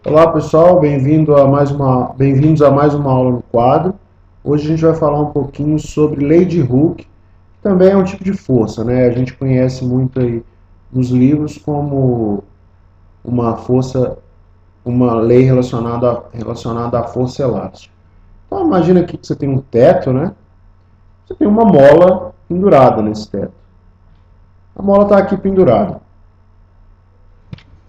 Olá pessoal, bem-vindos a mais uma aula no quadro. Hoje a gente vai falar um pouquinho sobre lei de Hooke, que também é um tipo de força, né? A gente conhece muito aí nos livros como uma força, uma lei relacionada à força elástica. Então imagina aqui que você tem um teto, né? Você tem uma mola pendurada nesse teto. A mola está aqui pendurada.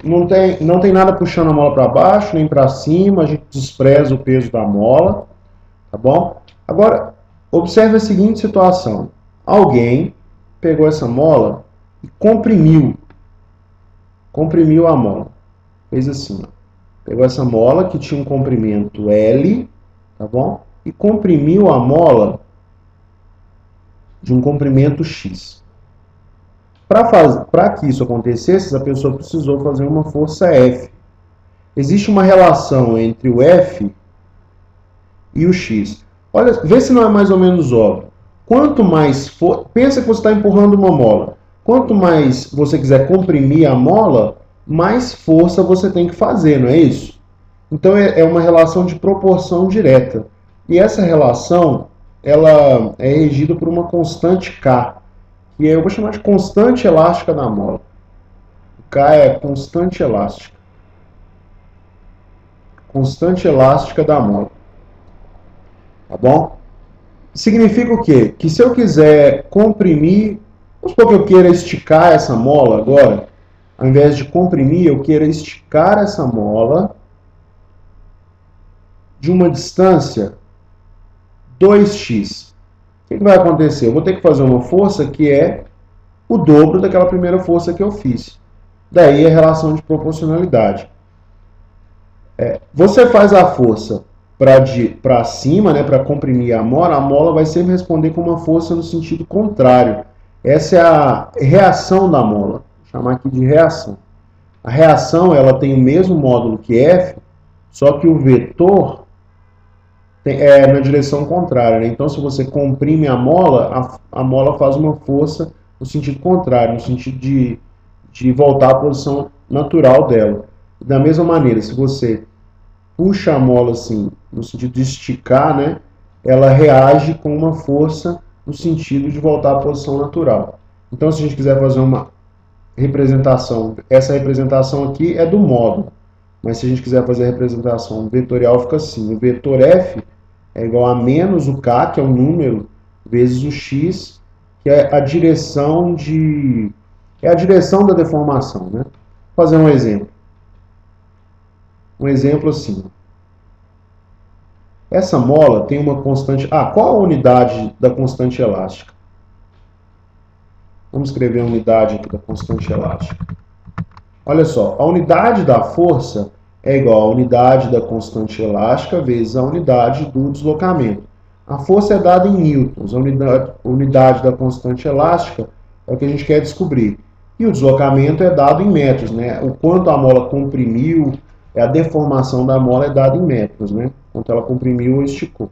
Não tem nada puxando a mola para baixo, nem para cima, a gente despreza o peso da mola. Tá bom? Agora, observe a seguinte situação. Alguém pegou essa mola e comprimiu a mola. Fez assim, ó. Pegou essa mola que tinha um comprimento L, tá bom? E comprimiu a mola de um comprimento X. Para que isso acontecesse, a pessoa precisou fazer uma força F. Existe uma relação entre o F e o X. Olha, vê se não é mais ou menos óbvio. Quanto mais for, pensa que você está empurrando uma mola. Quanto mais você quiser comprimir a mola, mais força você tem que fazer, não é isso? Então é uma relação de proporção direta. E essa relação, ela é regida por uma constante K, que eu vou chamar de constante elástica da mola. O K é constante elástica. Constante elástica da mola. Tá bom? Significa o quê? Que se eu quiser comprimir, vamos supor que eu queira esticar essa mola agora, ao invés de comprimir, eu queira esticar essa mola de uma distância 2x. O que vai acontecer? Eu vou ter que fazer uma força que é o dobro daquela primeira força que eu fiz. Daí a relação de proporcionalidade. Você faz a força para cima, né, para comprimir a mola vai sempre responder com uma força no sentido contrário. Essa é a reação da mola. Vou chamar aqui de reação. A reação ela tem o mesmo módulo que F, só que o vetor é na direção contrária. Né? Então, se você comprime a mola faz uma força no sentido contrário, no sentido de voltar à posição natural dela. Da mesma maneira, se você puxa a mola assim, no sentido de esticar, né, ela reage com uma força no sentido de voltar à posição natural. Então, se a gente quiser fazer uma representação, essa representação aqui é do módulo, mas se a gente quiser fazer a representação vetorial, fica assim, o vetor F é igual a menos o K, que é um número, vezes o X, que é a direção da deformação, né? Vou fazer um exemplo. Um exemplo assim. Essa mola tem uma constante... qual a unidade da constante elástica? Vamos escrever a unidade aqui da constante elástica. Olha só, a unidade da força é igual à unidade da constante elástica vezes a unidade do deslocamento. A força é dada em newtons, a unidade da constante elástica é o que a gente quer descobrir. E o deslocamento é dado em metros, né? O quanto a mola comprimiu, a deformação da mola é dada em metros, né? Quanto ela comprimiu ou esticou.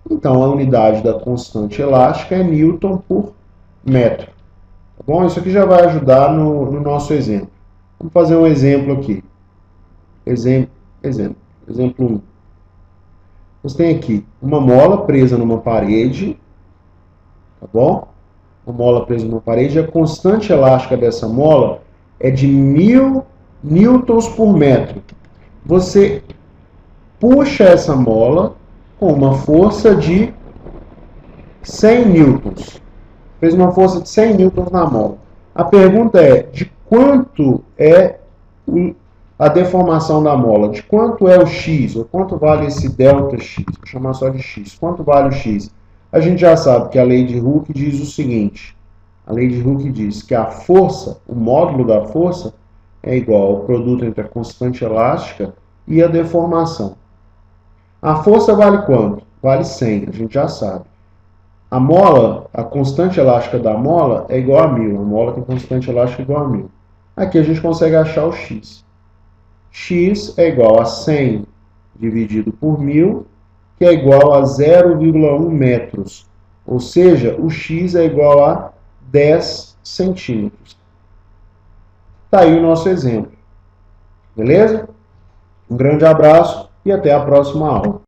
Então, a unidade da constante elástica é newton por metro. Tá bom? Isso aqui já vai ajudar no nosso exemplo. Vamos fazer um exemplo aqui. Exemplo 1. Você tem aqui uma mola presa numa parede, tá bom? Uma mola presa numa parede, a constante elástica dessa mola é de 1000 newtons por metro. Você puxa essa mola com uma força de 100 newtons. Fez uma força de 100 newtons na mola. A pergunta é, de quanto é a deformação da mola? De quanto é o X? Ou quanto vale esse delta X? Vou chamar só de X. Quanto vale o X? A gente já sabe que a lei de Hooke diz o seguinte. A lei de Hooke diz que a força, o módulo da força, é igual ao produto entre a constante elástica e a deformação. A força vale quanto? Vale 100, a gente já sabe. A mola, a constante elástica da mola é igual a 1000. A mola tem constante elástica igual a 1000. Aqui a gente consegue achar o X. X é igual a 100 dividido por 1000, que é igual a 0,1 metros. Ou seja, o X é igual a 10 centímetros. Está aí o nosso exemplo. Beleza? Um grande abraço e até a próxima aula.